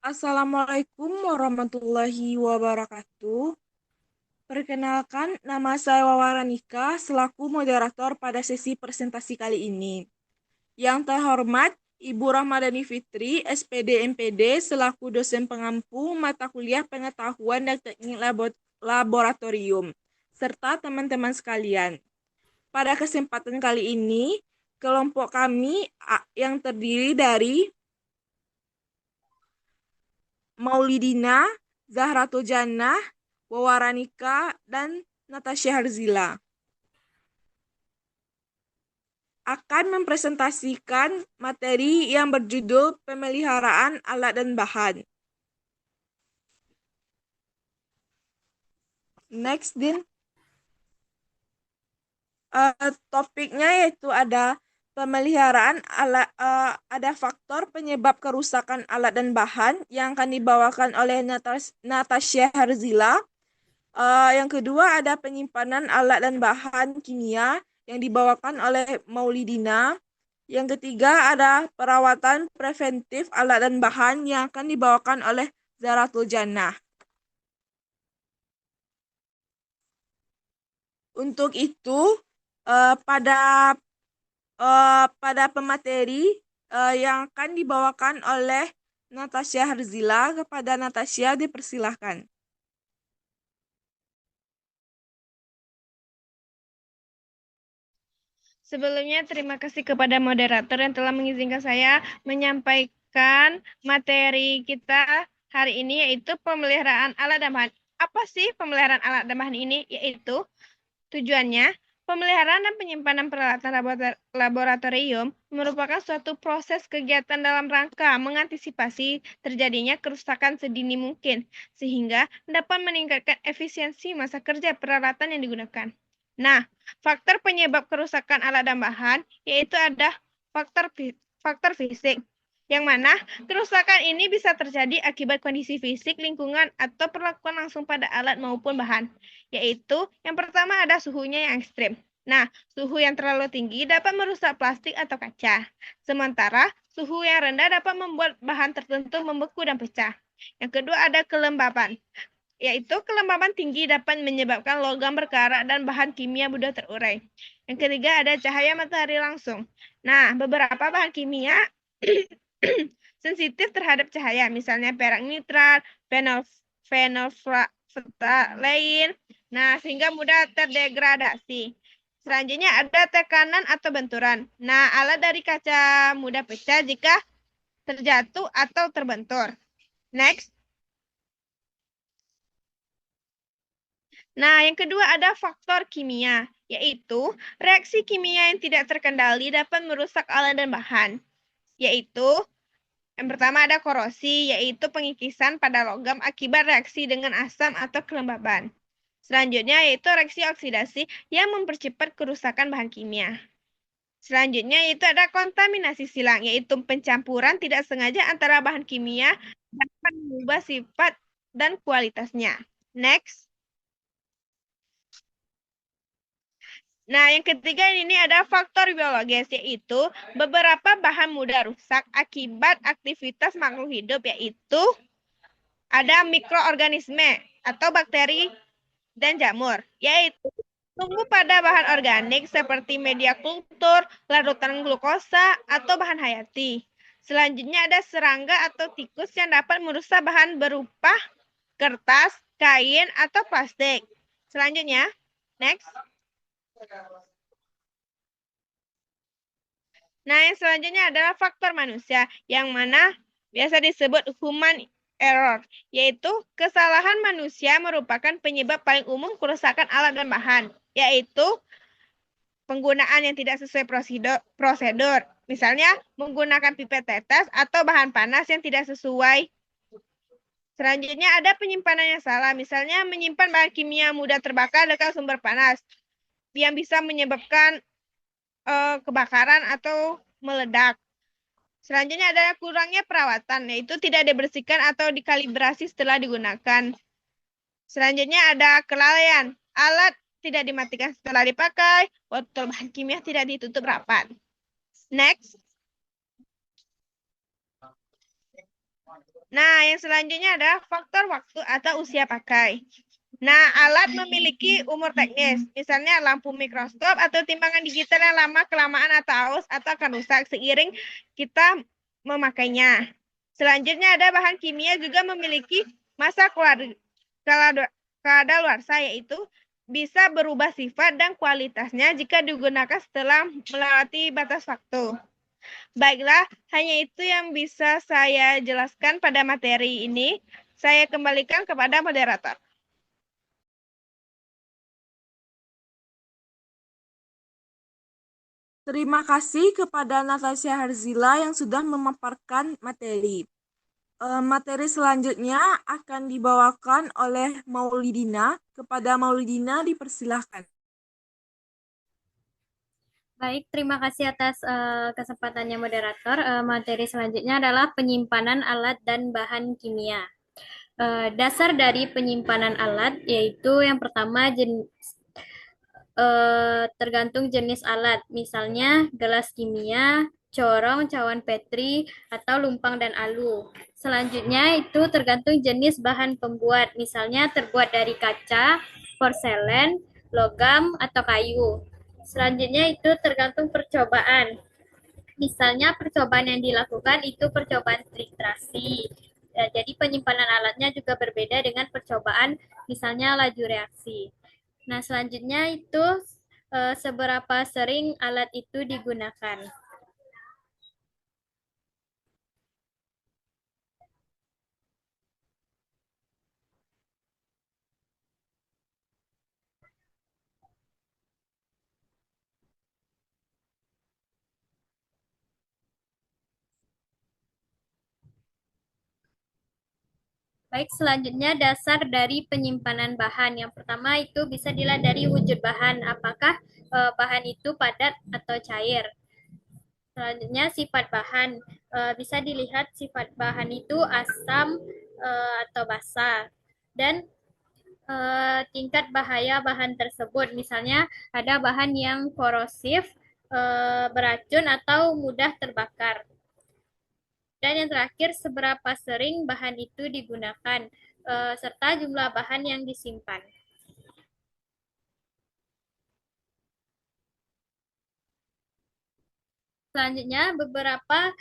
Assalamualaikum warahmatullahi wabarakatuh. Perkenalkan, nama saya Wawa Ranika selaku moderator pada sesi presentasi kali ini. Yang terhormat, Ibu Rahmadani Fitri, SPD MPD, selaku dosen pengampu mata kuliah pengetahuan dan teknik laboratorium, serta teman-teman sekalian. Pada kesempatan kali ini, kelompok kami yang terdiri dari Maulidina, Zahratul Jannah, Wawaranika, dan Natasha Harzila akan mempresentasikan materi yang berjudul pemeliharaan alat dan bahan. Next, Din. Topiknya yaitu ada pemeliharaan alat, ada faktor penyebab kerusakan alat dan bahan yang akan dibawakan oleh Natasha Harzila. Yang kedua ada penyimpanan alat dan bahan kimia yang dibawakan oleh Maulidina. Yang ketiga ada perawatan preventif alat dan bahan yang akan dibawakan oleh Zahratul Jannah. Untuk itu, pada pemateri yang akan dibawakan oleh Natasha Harzila, kepada Natasha dipersilahkan. Sebelumnya, terima kasih kepada moderator yang telah mengizinkan saya menyampaikan materi kita hari ini, yaitu pemeliharaan alat dan bahan. Apa sih pemeliharaan alat dan bahan ini? Yaitu tujuannya, pemeliharaan dan penyimpanan peralatan laboratorium merupakan suatu proses kegiatan dalam rangka mengantisipasi terjadinya kerusakan sedini mungkin, sehingga dapat meningkatkan efisiensi masa kerja peralatan yang digunakan. Nah, faktor penyebab kerusakan alat dan bahan yaitu ada faktor fisik, yang mana kerusakan ini bisa terjadi akibat kondisi fisik, lingkungan, atau perlakuan langsung pada alat maupun bahan. Yaitu yang pertama ada suhunya yang ekstrim. Nah, suhu yang terlalu tinggi dapat merusak plastik atau kaca. Sementara suhu yang rendah dapat membuat bahan tertentu membeku dan pecah. Yang kedua ada kelembaban, yaitu kelembaban tinggi dapat menyebabkan logam berkarat dan bahan kimia mudah terurai. Yang ketiga ada cahaya matahari langsung. Nah, beberapa bahan kimia sensitif terhadap cahaya, misalnya perak nitrat, fenolftalein, nah sehingga mudah terdegradasi. Selanjutnya ada tekanan atau benturan. Nah, alat dari kaca mudah pecah jika terjatuh atau terbentur. Next. Nah, yang kedua ada faktor kimia, yaitu reaksi kimia yang tidak terkendali dapat merusak alat dan bahan. Yaitu, yang pertama ada korosi, yaitu pengikisan pada logam akibat reaksi dengan asam atau kelembaban. Selanjutnya yaitu reaksi oksidasi yang mempercepat kerusakan bahan kimia. Selanjutnya yaitu ada kontaminasi silang, yaitu pencampuran tidak sengaja antara bahan kimia dapat mengubah sifat dan kualitasnya. Next. Nah, yang ketiga ini ada faktor biologis, yaitu beberapa bahan mudah rusak akibat aktivitas makhluk hidup, yaitu ada mikroorganisme atau bakteri dan jamur, yaitu tumbuh pada bahan organik seperti media kultur, larutan glukosa, atau bahan hayati. Selanjutnya ada serangga atau tikus yang dapat merusak bahan berupa kertas, kain, atau plastik. Selanjutnya, next. Nah, yang selanjutnya adalah faktor manusia, yang mana biasa disebut human error, yaitu kesalahan manusia merupakan penyebab paling umum kerusakan alat dan bahan, yaitu penggunaan yang tidak sesuai prosedur. Misalnya, menggunakan pipet tetes atau bahan panas yang tidak sesuai. Selanjutnya ada penyimpanan yang salah, misalnya menyimpan bahan kimia mudah terbakar dekat sumber panas, yang bisa menyebabkan kebakaran atau meledak. Selanjutnya adalah kurangnya perawatan, yaitu tidak dibersihkan atau dikalibrasi setelah digunakan. Selanjutnya ada kelalaian. Alat tidak dimatikan setelah dipakai, botol bahan kimia tidak ditutup rapat. Next. Nah, yang selanjutnya adalah faktor waktu atau usia pakai. Nah, alat memiliki umur teknis, misalnya lampu mikroskop atau timbangan digital yang lama kelamaan atau aus atau akan rusak seiring kita memakainya. Selanjutnya ada bahan kimia juga memiliki masa kadaluarsa, yaitu bisa berubah sifat dan kualitasnya jika digunakan setelah melewati batas waktu. Baiklah, hanya itu yang bisa saya jelaskan pada materi ini. Saya kembalikan kepada moderator. Terima kasih kepada Natasha Harzila yang sudah memaparkan materi. Materi selanjutnya akan dibawakan oleh Maulidina. Kepada Maulidina dipersilahkan. Baik, terima kasih atas kesempatannya moderator. Materi selanjutnya adalah penyimpanan alat dan bahan kimia. Dasar dari penyimpanan alat yaitu yang pertama tergantung jenis alat, misalnya gelas kimia, corong, cawan petri, atau lumpang dan alu. Selanjutnya itu tergantung jenis bahan pembuat, misalnya terbuat dari kaca, porselen, logam, atau kayu. Selanjutnya itu tergantung percobaan. Misalnya percobaan yang dilakukan itu percobaan filtrasi. Ya, jadi penyimpanan alatnya juga berbeda dengan percobaan misalnya laju reaksi. Nah, selanjutnya itu seberapa sering alat itu digunakan. Baik, selanjutnya dasar dari penyimpanan bahan. Yang pertama itu bisa dilihat dari wujud bahan, apakah bahan itu padat atau cair. Selanjutnya sifat bahan. Bisa dilihat sifat bahan itu asam atau basa. Dan tingkat bahaya bahan tersebut. Misalnya ada bahan yang korosif, beracun atau mudah terbakar. Dan yang terakhir, seberapa sering bahan itu digunakan, serta jumlah bahan yang disimpan. Selanjutnya, beberapa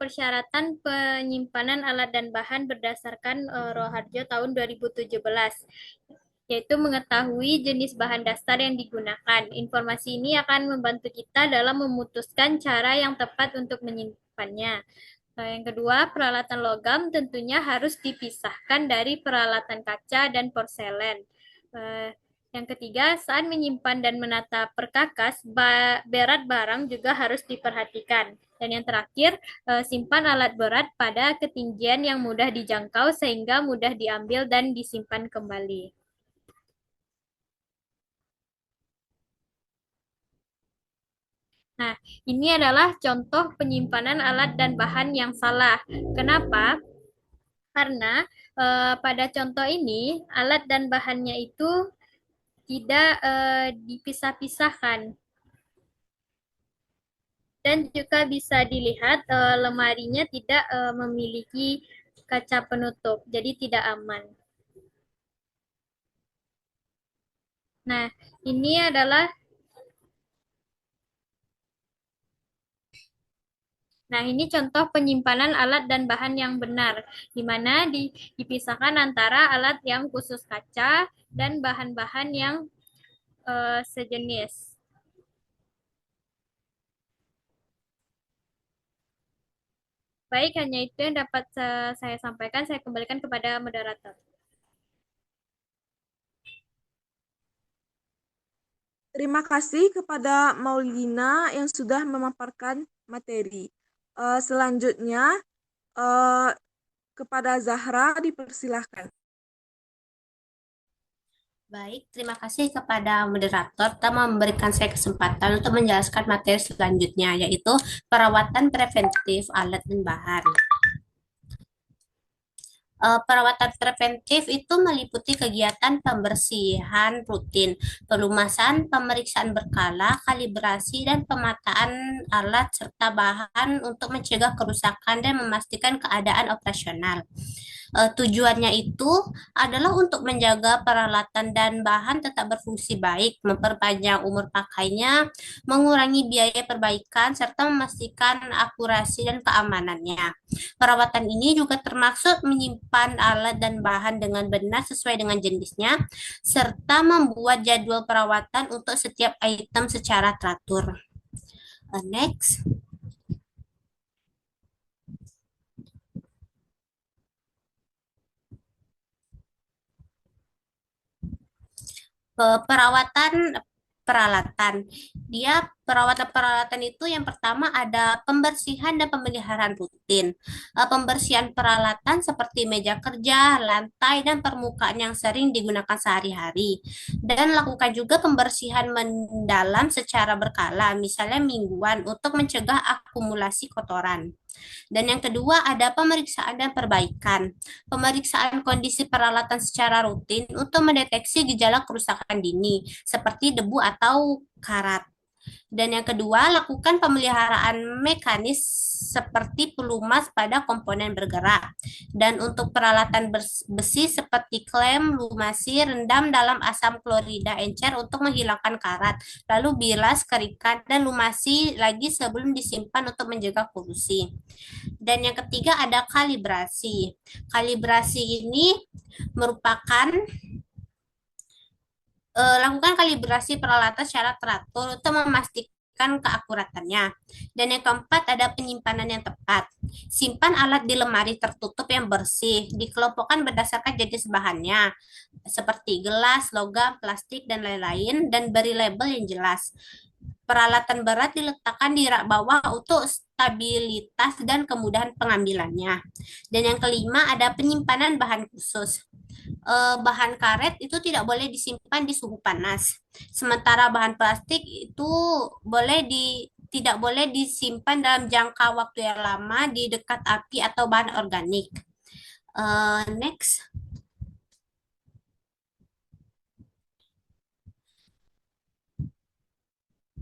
persyaratan penyimpanan alat dan bahan berdasarkan Roharjo tahun 2017, yaitu mengetahui jenis bahan dasar yang digunakan. Informasi ini akan membantu kita dalam memutuskan cara yang tepat untuk menyimpannya. Yang kedua, peralatan logam tentunya harus dipisahkan dari peralatan kaca dan porselen. Yang ketiga, saat menyimpan dan menata perkakas, berat barang juga harus diperhatikan. Dan yang terakhir, simpan alat berat pada ketinggian yang mudah dijangkau sehingga mudah diambil dan disimpan kembali. Nah, ini adalah contoh penyimpanan alat dan bahan yang salah. Kenapa? Karena pada contoh ini, alat dan bahannya itu tidak dipisah-pisahkan. Dan juga bisa dilihat lemarinya tidak memiliki kaca penutup, jadi tidak aman. Nah, ini adalah Nah, ini contoh penyimpanan alat dan bahan yang benar, di mana dipisahkan antara alat yang khusus kaca dan bahan-bahan yang sejenis. Baik, hanya itu yang dapat saya sampaikan. Saya kembalikan kepada moderator. Terima kasih kepada Maulina yang sudah memaparkan materi. Selanjutnya, kepada Zahra dipersilahkan. Baik, terima kasih kepada moderator telah memberikan saya kesempatan untuk menjelaskan materi selanjutnya, yaitu perawatan preventif alat dan bahan. Perawatan preventif itu meliputi kegiatan pembersihan rutin, pelumasan, pemeriksaan berkala, kalibrasi, dan pemataan alat serta bahan untuk mencegah kerusakan dan memastikan keadaan operasional. Tujuannya itu adalah untuk menjaga peralatan dan bahan tetap berfungsi baik, memperpanjang umur pakainya, mengurangi biaya perbaikan, serta memastikan akurasi dan keamanannya. Perawatan ini juga termasuk menyimpan alat dan bahan dengan benar sesuai dengan jenisnya, serta membuat jadwal perawatan untuk setiap item secara teratur. Next. Perawatan peralatan. Dia perawatan peralatan itu yang pertama ada pembersihan dan pemeliharaan rutin. Pembersihan peralatan seperti meja kerja, lantai, dan permukaan yang sering digunakan sehari-hari. Dan lakukan juga pembersihan mendalam secara berkala, misalnya mingguan, untuk mencegah akumulasi kotoran. Dan yang kedua ada pemeriksaan dan perbaikan. Pemeriksaan kondisi peralatan secara rutin untuk mendeteksi gejala kerusakan dini, seperti debu atau karat. Dan yang kedua, lakukan pemeliharaan mekanis seperti pelumas pada komponen bergerak. Dan untuk peralatan besi seperti klem, lumasi, rendam dalam asam klorida encer untuk menghilangkan karat. Lalu bilas, keringkan, dan lumasi lagi sebelum disimpan untuk menjaga kolusi. Dan yang ketiga ada kalibrasi. Kalibrasi ini merupakan lakukan kalibrasi peralatan secara teratur untuk memastikan keakuratannya. Dan yang keempat ada penyimpanan yang tepat. Simpan alat di lemari tertutup yang bersih, dikelompokkan berdasarkan jenis bahannya, seperti gelas, logam, plastik, dan lain-lain, dan beri label yang jelas. Peralatan berat diletakkan di rak bawah untuk stabilitas dan kemudahan pengambilannya. Dan yang kelima ada penyimpanan bahan khusus. Bahan karet itu tidak boleh disimpan di suhu panas. Sementara bahan plastik itu tidak boleh disimpan dalam jangka waktu yang lama di dekat api atau bahan organik. Next.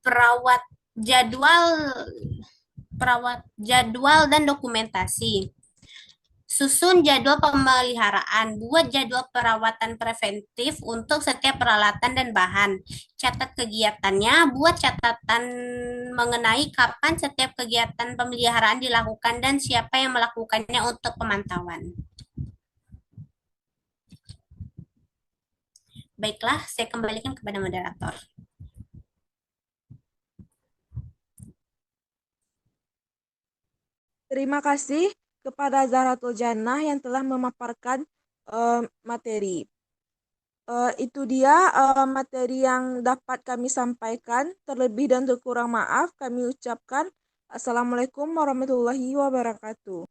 Perawat jadwal dan dokumentasi. Susun jadwal pemeliharaan, buat jadwal perawatan preventif untuk setiap peralatan dan bahan. Catat kegiatannya, buat catatan mengenai kapan setiap kegiatan pemeliharaan dilakukan dan siapa yang melakukannya untuk pemantauan. Baiklah, saya kembalikan kepada moderator. Terima kasih kepada Zahratul Jannah yang telah memaparkan materi. Itu dia materi yang dapat kami sampaikan. Terlebih dan terkurang maaf kami ucapkan. Assalamualaikum warahmatullahi wabarakatuh.